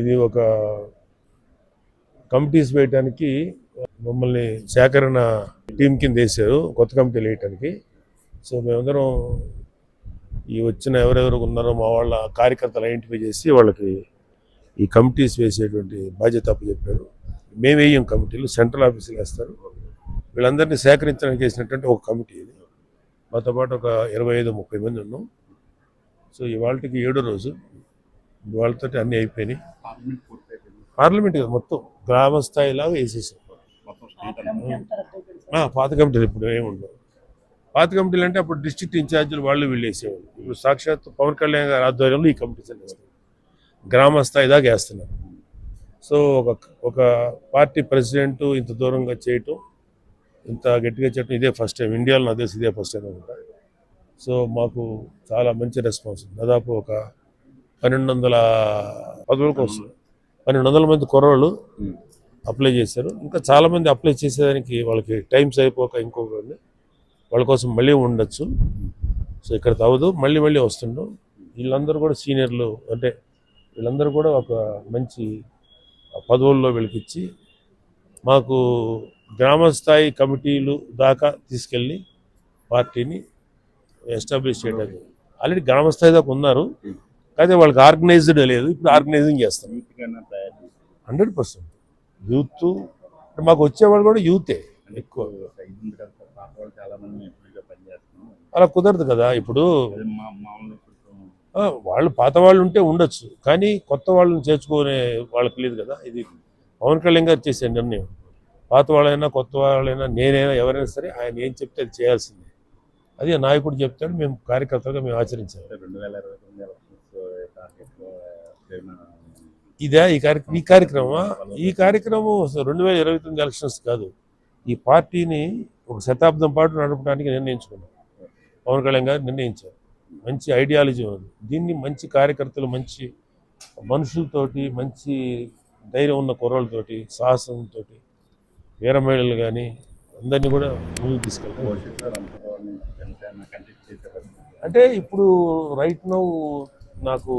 ఇది ఒక కమిటీస్ వేయడానికి మమ్మల్ని సేకరణ టీం కింద వేశారు, కొత్త కమిటీలు వేయటానికి. సో మేమందరం ఈ వచ్చిన ఎవరెవరు ఉన్నారో మా వాళ్ళ కార్యకర్తలు ఐడెంటిఫై చేసి వాళ్ళకి ఈ కమిటీస్ వేసేటువంటి బాధ్యత అప్పచెప్పారు. మేము వేయం కమిటీలు, సెంట్రల్ ఆఫీసులు వేస్తారు. వీళ్ళందరినీ సేకరించడానికి వేసినటువంటి ఒక కమిటీ ఇది. మాతో పాటు ఒక 25-30 మంది ఉన్నాం. సో ఇవాళకి 7వ రోజు. వాళ్ళతో అన్నీ అయిపోయినాయి. పార్లమెంట్ కదా, మొత్తం గ్రామ స్థాయిలాగా వేసేసాం. పాత కమిటీలు ఇప్పుడు ఏముండవు. పాత కమిటీలు అంటే అప్పుడు డిస్ట్రిక్ట్ ఇన్ఛార్జీలు వాళ్ళు వీళ్ళు వేసేవాళ్ళు. ఇప్పుడు సాక్షాత్ పవన్ కళ్యాణ్ గారి ఆధ్వర్యంలో ఈ కమిటీస్ వేస్తారు, గ్రామ స్థాయి దాకా వేస్తున్నారు. సో ఒక పార్టీ ప్రెసిడెంట్ ఇంత దూరంగా చేయటం, ఇంత గట్టిగా చేయటం ఇదే ఫస్ట్ టైం ఇండియాలో. నాకు తెలిసి ఇదే ఫస్ట్ టైం అనుకుంటా. సో మాకు చాలా మంచి రెస్పాన్స్ ఉంది. దాదాపు ఒక 1200 పదవులకు వస్తుంది. 1200 మంది కుర్రోళ్ళు అప్లై చేశారు. ఇంకా చాలామంది అప్లై చేసేదానికి వాళ్ళకి టైమ్స్ అయిపోక ఇంకొకటి వాళ్ళ కోసం మళ్ళీ ఉండొచ్చు. సో ఇక్కడ తవ్వదు, మళ్ళీ వస్తుండవు. వీళ్ళందరూ కూడా సీనియర్లు, అంటే వీళ్ళందరూ కూడా ఒక మంచి పదవుల్లో వీళ్ళకిచ్చి మాకు గ్రామ స్థాయి కమిటీలు దాకా తీసుకెళ్ళి పార్టీని ఎస్టాబ్లిష్ చేయడానికి. ఆల్రెడీ గ్రామ స్థాయి దాకా ఉన్నారు, అయితే వాళ్ళకి ఆర్గనైజ్డ్ లేదు. ఇప్పుడు ఆర్గనైజింగ్ చేస్తాం 100%. యూత్ మాకు వచ్చేవాళ్ళు కూడా యూతే ఎక్కువ. అలా కుదరదు కదా. ఇప్పుడు వాళ్ళు పాత వాళ్ళు ఉంటే ఉండొచ్చు, కానీ కొత్త వాళ్ళని చేర్చుకునే వాళ్ళకి లేదు కదా. ఇది పవన్ కళ్యాణ్ గారు చేసే నిర్ణయం. పాత వాళ్ళైనా కొత్త వాళ్ళైనా నేనైనా ఎవరైనా సరే ఆయన ఏం చెప్తే అది చేయాల్సిందే. అది నాయకుడు చెప్తాడు, మేము కార్యకర్తలుగా మేము ఆచరించాలి. ఇదే ఈ కార్యక్రమం 2029 ఎలక్షన్స్ కాదు. ఈ పార్టీని ఒక శతాబ్దం పాటు నడపడానికి నిర్ణయించుకున్నాం. పవన్ కళ్యాణ్ గారు నిర్ణయించారు. మంచి ఐడియాలజీ ఉంది. దీన్ని మంచి కార్యకర్తలు, మంచి మనుషులతోటి, మంచి ధైర్యం ఉన్న కుర్రోళ్ళతోటి, సాహసంతో, వీర మహిళలు కానీ అందరినీ కూడా ముందుకు తీసుకెళ్తారు. అంటే ఇప్పుడు రైట్ నౌ నాకు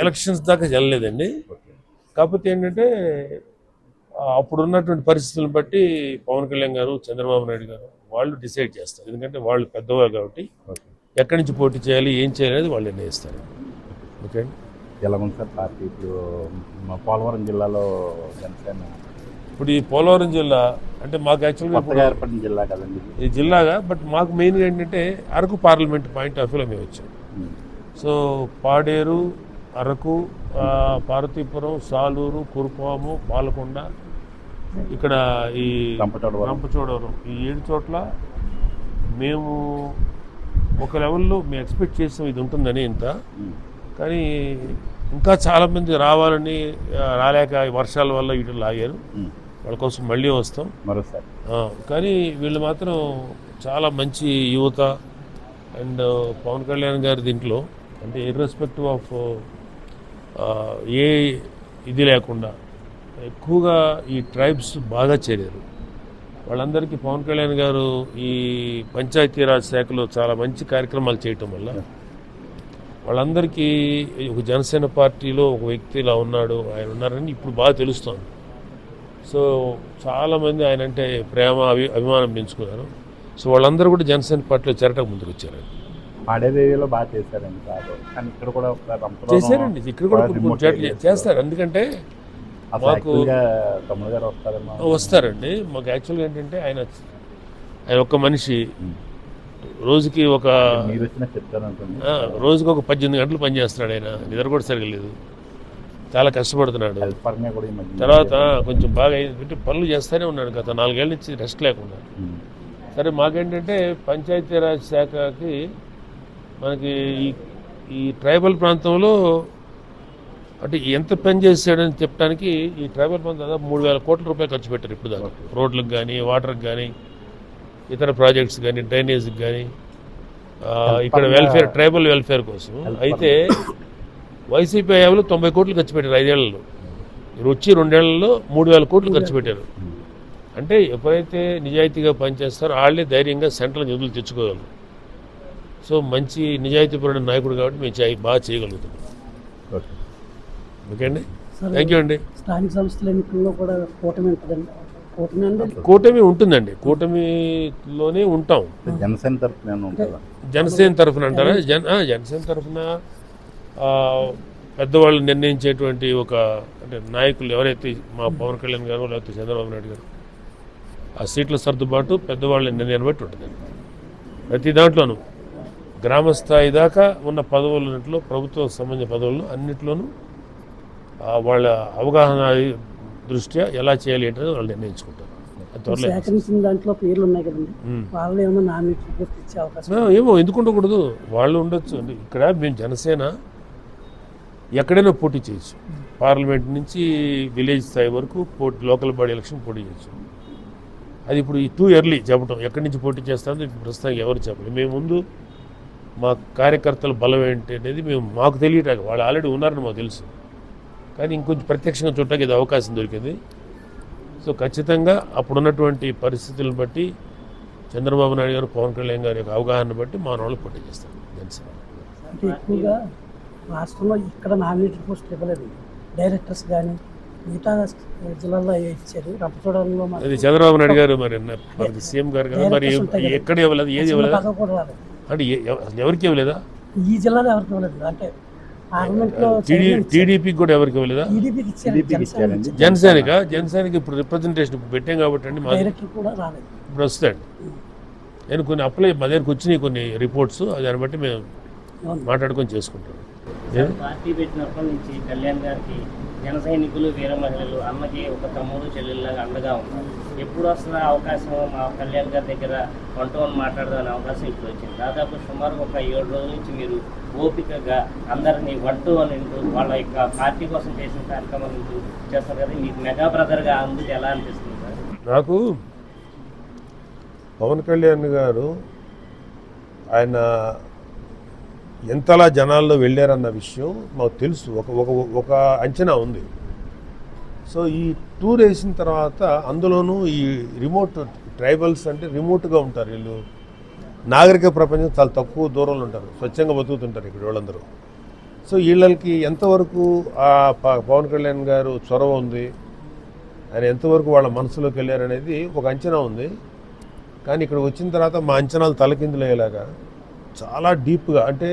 ఎలక్షన్స్ దాకా వెళ్ళలేదండి. కాకపోతే ఏంటంటే అప్పుడున్నటువంటి పరిస్థితులను బట్టి పవన్ కళ్యాణ్ గారు, చంద్రబాబు నాయుడు గారు వాళ్ళు డిసైడ్ చేస్తారు. ఎందుకంటే వాళ్ళు పెద్దవాళ్ళు కాబట్టి ఎక్కడి నుంచి పోటీ చేయాలి, ఏం చేయాలి అనేది వాళ్ళు నిర్ణయిస్తారు. ఓకే అండి. ఎలా ఉంది సార్ పార్టీ ఇప్పుడు పోలవరం జిల్లాలో జనసేన? ఇప్పుడు ఈ పోలవరం జిల్లా అంటే మాకు యాక్చువల్గా ఏర్పడిన జిల్లా కదండి ఈ జిల్లాగా, బట్ మాకు మెయిన్గా ఏంటంటే అరకు పార్లమెంట్ పాయింట్ ఆఫ్ వ్యూలో మేము వచ్చాం. సో పాడేరు, అరకు, పార్వతీపురం, సాలూరు, కురుపాము, పాలకొండ, ఇక్కడ ఈ రంపచోడవరం, ఈ 7 చోట్ల మేము ఒక లెవెల్లో మేము ఎక్స్పెక్ట్ చేసాం ఇది ఉంటుందని ఇంత. కానీ ఇంకా చాలామంది రావాలని రాలేక వర్షాల వల్ల వీటిని లాగారు. వాళ్ళ కోసం మళ్ళీ వస్తాం మరోసారి. కానీ వీళ్ళు మాత్రం చాలా మంచి యువత. అండ్ పవన్ కళ్యాణ్ గారి దీంట్లో అంటే ఇర్రెస్పెక్టివ్ ఆఫ్ ఏ ఇది లేకుండా ఎక్కువగా ఈ ట్రైబ్స్ బాగా చేరారు. వాళ్ళందరికీ పవన్ కళ్యాణ్ గారు ఈ పంచాయతీరాజ్ శాఖలో చాలా మంచి కార్యక్రమాలు చేయటం వల్ల వాళ్ళందరికీ ఒక జనసేన పార్టీలో ఒక వ్యక్తి ఇలా ఉన్నాడు, ఆయన ఉన్నారని ఇప్పుడు బాగా తెలుస్తోంది. సో చాలామంది ఆయన అంటే ప్రేమ, అభిమానం పెంచుకున్నారు. సో వాళ్ళందరూ కూడా జనసేన పార్టీలో చేరటం ముందుకు వచ్చారండి. పాడేదేవిలో బాగా చేశారండి కాదు, కానీ ఇక్కడ కూడా చేశారండి. ఇక్కడ కూడా కొన్ని చోట్ల చేస్తారు. ఎందుకంటే మాకు వస్తారండి. మాకు యాక్చువల్గా ఏంటంటే ఆయన ఒక్క మనిషి రోజుకి ఒక 18 గంటలు పనిచేస్తున్నాడు. ఆయన నిద్ర కూడా సరిగా లేదు, చాలా కష్టపడుతున్నాడు. తర్వాత కొంచెం బాగా పనులు చేస్తూనే ఉన్నాడు గత 4 ఏళ్ళ నుంచి రెస్ట్ లేకుండా. సరే మాకేంటంటే పంచాయతీరాజ్ శాఖకి మనకి ఈ ట్రైబల్ ప్రాంతంలో అంటే ఎంత పని చేశాడని చెప్పడానికి ఈ ట్రైబల్ ప్రాంతం దాదాపు 3,000 కోట్ల రూపాయలు ఖర్చు పెట్టారు ఇప్పుడు దాకా. రోడ్లకు కానీ, వాటర్కి కానీ, ఇతర ప్రాజెక్ట్స్ కానీ, డ్రైనేజ్కి కానీ, ఇక్కడ వెల్ఫేర్, ట్రైబల్ వెల్ఫేర్ కోసం. అయితే వైసీపీ హయాంలో 90 కోట్లు ఖర్చు పెట్టారు 5 ఏళ్లలో. మీరు వచ్చి 2 ఏళ్లలో 3,000 కోట్లు ఖర్చు పెట్టారు. అంటే ఎప్పుడైతే నిజాయితీగా పనిచేస్తారో వాళ్ళే ధైర్యంగా సెంట్రల్ నిధులు తెచ్చుకోగలరు. సో మంచి నిజాయితీపరుడైన నాయకుడు కాబట్టి మేము బాగా చేయగలుగుతాం. ఓకే అండి, థ్యాంక్ యూ అండి. స్థానిక సంస్థల ఎన్నికల్లో కూడా కూటమి ఉంటుందండి. కూటమి అంటే కూటమి ఉంటుందండి, కూటమిలోనే ఉంటాం. జనసేన తరఫున ఏమైనా ఉంటుందా? జనసేన తరఫున అంటారా? జనసేన తరఫున పెద్దవాళ్ళు నిర్ణయించేటువంటి ఒక అంటే నాయకులు ఎవరైతే మా పవన్ కళ్యాణ్ గారు లేకపోతే చంద్రబాబు నాయుడు గారు ఆ సీట్ల సర్దుబాటు పెద్దవాళ్ళ నిర్ణయాన్ని బట్టి ఉంటుందండి. ప్రతి దాంట్లోనూ గ్రామ స్థాయి దాకా ఉన్న పదవులన్నింటిలో ప్రభుత్వ సంబంధించిన పదవులను అన్నింటిలోనూ వాళ్ళ అవగాహన దృష్ట్యా ఎలా చేయాలి ఏంటనేది వాళ్ళు నిర్ణయించుకుంటారు. అది త్వరలో సేకరించిన దాంట్లో పేర్లు ఉన్నాయి కదండి, వాళ్ళు ఏమైనా నామినేషన్ పోస్ట్ ఇచ్చే అవకాశం ఏమో ఎందుకు ఉండకూడదు, వాళ్ళు ఉండొచ్చు అండి. ఇక్కడ మేము జనసేన ఎక్కడైనా పోటీ చేయొచ్చు, పార్లమెంట్ నుంచి విలేజ్ స్థాయి వరకు లోకల్ బాడీ ఎలక్షన్ పోటీ చేయొచ్చు. అది ఇప్పుడు టూ ఎర్లీ చెప్పడం ఎక్కడి నుంచి పోటీ చేస్తామో ప్రస్తుతానికి ఎవరు చెప్పలేదు. మేము ముందు మా కార్యకర్తల బలం ఏంటి అనేది మాకు తెలియటానికి వాళ్ళు ఆల్రెడీ ఉన్నారని మాకు తెలుసు, కానీ ఇంకొంచెం ప్రత్యక్షంగా చూడటానికి ఇది అవకాశం దొరికింది. సో ఖచ్చితంగా అప్పుడున్నటువంటి పరిస్థితులను బట్టి చంద్రబాబు నాయుడు గారు పవన్ కళ్యాణ్ గారి యొక్క అవగాహన బట్టి మా వాళ్ళు పోటీ చేస్తారు జనసేన. అంటే ఎక్కువగా రాష్ట్రంలో ఇక్కడ నామినేటెడ్ పోస్టులు ఇవ్వలేదు, డైరెక్టర్స్ కానీ మిగతా జిల్లాల్లో ఇచ్చారు. రంపచోడవరంలో అది చంద్రబాబు నాయుడు గారు మరి సీఎం గారు కదా, మరి ఎక్కడ ఇవ్వలేదు, ఏది ఇవ్వలేదు పదవి కూడా రాలేదు. అంటే ఎవరికి ఇవ్వలేదా? ఈ జిల్లాలో ఎవరికి ఇవ్వలేదు. అంటే పార్లమెంట్లో టీడీపీకి కూడా ఎవరికి ఇవ్వలేదా? టీడీపీకి ఇచ్చారు, జనసేనకి ఇప్పుడు రిప్రజెంటేషన్ ఇప్పుడు పెట్టాం కాబట్టి అండి మా డైరెక్టర్ కూడా రాలేదు. ఇప్పుడు వస్తాయండి. నేను కొన్ని మా దగ్గరకు వచ్చినాయి కొన్ని రిపోర్ట్స్, దాన్ని బట్టి మేము మాట్లాడుకొని చేసుకుంటాం. పార్టీ పెట్టినప్పటి నుంచి కళ్యాణ్ గారికి జన సైనికులు వీర మహిళలు అన్నకి ఒక తమ్ముడు చెల్లెళ్ళగా అండగా ఉన్నారు. ఎప్పుడు వస్తున్న అవకాశం మా కళ్యాణ్ గారి దగ్గర వన్ మాట్లాడదామనే అవకాశం ఇప్పుడు వచ్చింది. దాదాపు సుమారు ఒక 7 రోజుల నుంచి మీరు ఓపికగా అందరినీ అని వాళ్ళ యొక్క పార్టీ కోసం చేసిన కార్యక్రమాలు చేస్తారు కదా, మీకు మెగా బ్రదర్గా అందుకు ఎలా అనిపిస్తుంది సార్? నాకు పవన్ కళ్యాణ్ గారు ఆయన ఎంతలా జనాల్లో వెళ్ళారన్న విషయం మాకు తెలుసు, ఒక అంచనా ఉంది. సో ఈ టూర్ వేసిన తర్వాత అందులోనూ ఈ రిమోట్ ట్రైబల్స్ అంటే రిమోట్గా ఉంటారు వీళ్ళు, నాగరిక ప్రపంచం చాలా తక్కువ దూరంలో ఉంటారు, స్వచ్ఛంగా బతుకుతుంటారు ఇక్కడ వాళ్ళందరూ. సో వీళ్ళకి ఎంతవరకు ఆ పవన్ కళ్యాణ్ గారు చొరవ ఉంది, ఆయన ఎంతవరకు వాళ్ళ మనసులోకి వెళ్ళారనేది ఒక అంచనా ఉంది. కానీ ఇక్కడ వచ్చిన తర్వాత మా అంచనాలు తలకిందులు అయ్యేలాగా చాలా డీప్గా, అంటే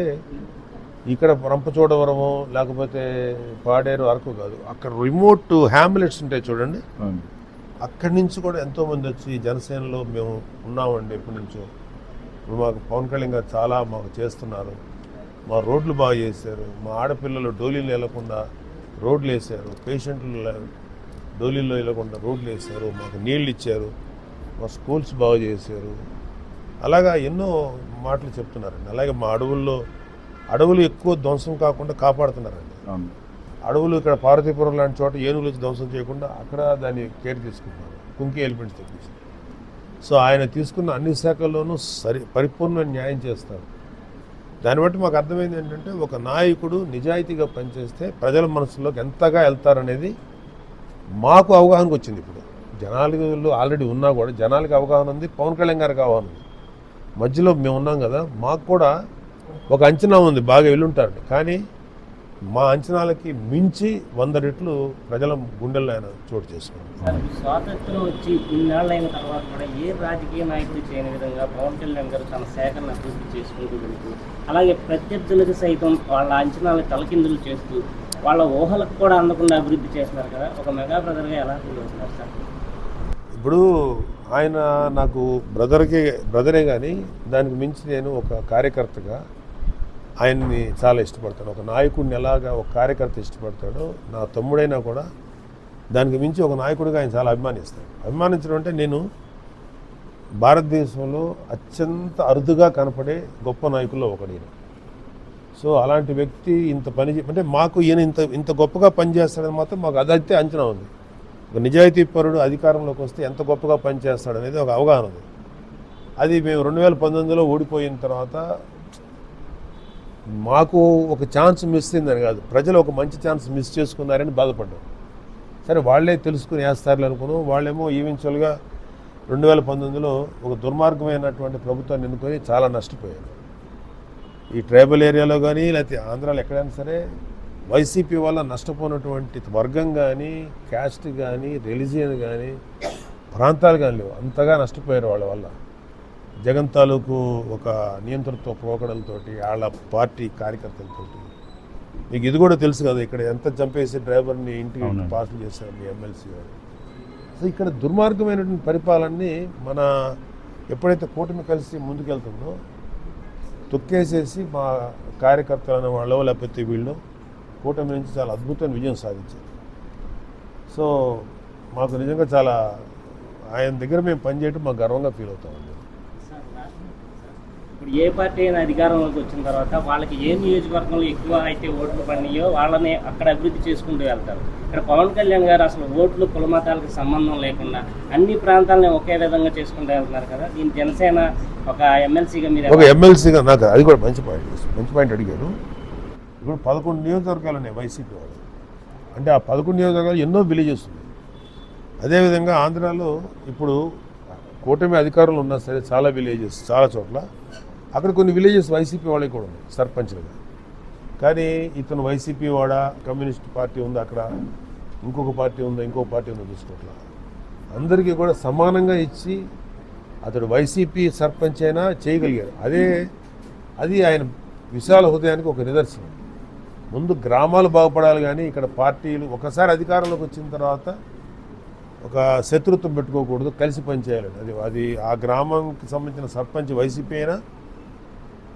ఇక్కడ రంపచోడవరము లేకపోతే పాడేరు అరకు కాదు, అక్కడ రిమోట్ హ్యామ్లెట్స్ ఉంటాయి చూడండి, అక్కడి నుంచి కూడా ఎంతోమంది వచ్చి జనసేనలో మేము ఉన్నామండి ఎప్పటి నుంచో, ఇప్పుడు మాకు పవన్ కళ్యాణ్ గారు చాలా మాకు చేస్తున్నారు, మా రోడ్లు బాగా చేశారు, మా ఆడపిల్లలు డోలీలు వెళ్ళకుండా రోడ్లు వేశారు, పేషెంట్లు డోలీల్లో వెళ్ళకుండా రోడ్లు వేశారు, మాకు నీళ్ళు ఇచ్చారు, మా స్కూల్స్ బాగా చేశారు, అలాగా ఎన్నో మాటలు చెప్తున్నారండి. అలాగే మా అడవులు ఎక్కువ ధ్వంసం కాకుండా కాపాడుతున్నారండి. అడవులు ఇక్కడ పార్వతీపురం లాంటి చోట ఏనుగులు వచ్చి ధ్వంసం చేయకుండా అక్కడ దాన్ని కేర్ తీసుకుంటున్నారు, కుంకి ఎలిమెంట్స్ తెప్పించి. సో ఆయన తీసుకున్న అన్ని శాఖల్లోనూ పరిపూర్ణ న్యాయం చేస్తారు. దాన్ని బట్టి మాకు అర్థమైంది ఏంటంటే ఒక నాయకుడు నిజాయితీగా పనిచేస్తే ప్రజల మనసులోకి ఎంతగా వెళ్తారనేది మాకు అవగాహనకు వచ్చింది. ఇప్పుడు జనాలు ఆల్రెడీ ఉన్నా కూడా జనాలకి అవగాహన ఉంది, పవన్ కళ్యాణ్ గారికి అవగాహన ఉంది, మధ్యలో మేము ఉన్నాం కదా, మాకు కూడా ఒక అంచనా ఉంది, బాగా వెళ్ళుంటారు. కానీ మా అంచనాలకి మించి 100 రెట్లు ప్రజల గుండెల్లో ఆయన చోటు చేసుకున్నారు. స్వాతంత్రం వచ్చి ఇన్నాళ్ళైన తర్వాత కూడా ఏ రాజకీయ నాయకుడు చేయని విధంగా పవన్ కళ్యాణ్ గారు తన శాఖను అభివృద్ధి చేసుకుంటూ వెళ్తూ, అలాగే ప్రత్యర్థులకు సైతం వాళ్ళ అంచనాలు తలకిందులు చేస్తూ వాళ్ళ ఊహలకు కూడా అందకుండా అభివృద్ధి చేస్తున్నారు కదా, ఒక మెగా బ్రదర్గా ఎలా ఫీల్ అవుతున్నారు సార్? ఇప్పుడు ఆయన నాకు బ్రదరే కానీ దానికి మించి నేను ఒక కార్యకర్తగా ఆయన్ని చాలా ఇష్టపడతాను. ఒక నాయకుడిని ఎలాగా ఒక కార్యకర్త ఇష్టపడతాడో నా తమ్ముడైనా కూడా దానికి మించి ఒక నాయకుడిగా ఆయన చాలా అభిమానిస్తాను. అభిమానించడం అంటే నేను భారతదేశంలో అత్యంత అరుదుగా కనపడే గొప్ప నాయకుల్లో ఒకడు. సో అలాంటి వ్యక్తి ఇంత పని అంటే మాకు ఈయన ఇంత గొప్పగా పనిచేస్తాడని మాత్రం మాకు అదైతే అంచనా ఉంది. ఒక నిజాయితీ పరుడు అధికారంలోకి వస్తే ఎంత గొప్పగా పనిచేస్తాడనేది ఒక అవగాహన ఉంది. అది మేము 2019లో ఓడిపోయిన తర్వాత మాకు ఒక ఛాన్స్ మిస్ అయిందని కాదు, ప్రజలు ఒక మంచి ఛాన్స్ మిస్ చేసుకున్నారని బాధపడ్డాం. సరే వాళ్ళే తెలుసుకుని వేస్తారులే అనుకున్నాం. వాళ్ళేమో ఈవెన్చువల్గా 2019లో ఒక దుర్మార్గమైనటువంటి ప్రభుత్వాన్ని ఎన్నుకొని చాలా నష్టపోయారు. ఈ ట్రైబల్ ఏరియాలో కానీ లేకపోతే ఆంధ్రాలో ఎక్కడైనా సరే వైసీపీ వల్ల నష్టపోయినటువంటి వర్గం కానీ, క్యాస్ట్ కానీ, రిలీజియన్ కానీ, ప్రాంతాలు కానీ లేవు. అంతగా నష్టపోయారు వాళ్ళ వల్ల. జగన్ తాలూకు ఒక నియంతృత్వ పోకడలతోటి, వాళ్ళ పార్టీ కార్యకర్తలతోటి. మీకు ఇది కూడా తెలుసు కదా, ఇక్కడ ఎంత చంపేసి డ్రైవర్ని ఇంటికి పార్సల్ చేశారు మీ ఎమ్మెల్సీ గారు. సో ఇక్కడ దుర్మార్గమైనటువంటి పరిపాలనని మన ఎప్పుడైతే కూటమి కలిసి ముందుకెళ్తుందో తొక్కేసేసి మా కార్యకర్తలను వాళ్ళు లేకపోతే వీళ్ళు కూటమి నుంచి చాలా అద్భుతమైన విజయం సాధించారు. సో మాకు నిజంగా చాలా ఆయన దగ్గర మేము పనిచేయడం మాకు గర్వంగా ఫీల్ అవుతామండి. ఇప్పుడు ఏ పార్టీ అయినా అధికారంలోకి వచ్చిన తర్వాత వాళ్ళకి ఏ నియోజకవర్గంలో ఎక్కువ అయితే ఓట్లు పడినాయో వాళ్ళని అక్కడ అభివృద్ధి చేసుకుంటూ వెళ్తారు. ఇక్కడ పవన్ కళ్యాణ్ గారు అసలు ఓట్లు కులమతాలకు సంబంధం లేకుండా అన్ని ప్రాంతాలని ఒకే విధంగా చేసుకుంటూ వెళ్తున్నారు కదా. దీని జనసేన ఒక ఎమ్మెల్సీగా మీరు ఒక ఎమ్మెల్సీగా నాకు అది కూడా మంచి పాయింట్ అడిగారు. ఇప్పుడు 11 నియోజకవర్గాలు ఉన్నాయి వైసీపీ వాళ్ళు. అంటే ఆ 11 నియోజకవర్గాలు ఎన్నో విలేజెస్ ఉన్నాయి. అదేవిధంగా ఆంధ్రాలో ఇప్పుడు కూటమి అధికారులు ఉన్నా సరే చాలా విలేజెస్, చాలా చోట్ల అక్కడ కొన్ని విలేజెస్ వైసీపీ వాళ్ళకి కూడా ఉన్నాయి సర్పంచ్లుగా. కానీ ఇతను వైసీపీ వాడ, కమ్యూనిస్ట్ పార్టీ ఉంది అక్కడ, ఇంకొక పార్టీ ఉందా, ఇంకొక పార్టీ ఉందో చూసుకోవట్లా. అందరికీ కూడా సమానంగా ఇచ్చి అతడు వైసీపీ సర్పంచ్ అయినా చేయగలిగారు. అది ఆయన విశాల హృదయానికి ఒక నిదర్శనం. ముందు గ్రామాలు బాగుపడాలి, కానీ ఇక్కడ పార్టీలు ఒకసారి అధికారంలోకి వచ్చిన తర్వాత ఒక శత్రుత్వం పెట్టుకోకూడదు, కలిసి పనిచేయాలని. అది ఆ గ్రామంకి సంబంధించిన సర్పంచ్ వైసీపీ అయినా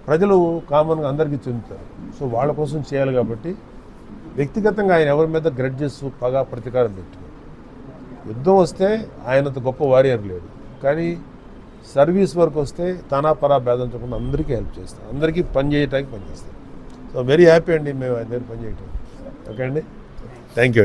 ప్రజలు కామన్గా అందరికీ చెందుతారు. సో వాళ్ళ కోసం చేయాలి కాబట్టి వ్యక్తిగతంగా ఆయన ఎవరి మీద గ్రడ్జెస్, పగ, ప్రతీకారం పెట్టుకోరు. యుద్ధం వస్తే ఆయనంత గొప్ప వారియర్ లేడు, కానీ సర్వీస్ వర్క్ వస్తే తనాపరా భేదం చూడకుండా అందరికీ హెల్ప్ చేస్తారు, అందరికీ పని చేయడానికి పనిచేస్తారు. సో వెరీ హ్యాపీ అండి మేము ఆయన దగ్గర పనిచేయటం. ఓకే అండి, థ్యాంక్ యూ.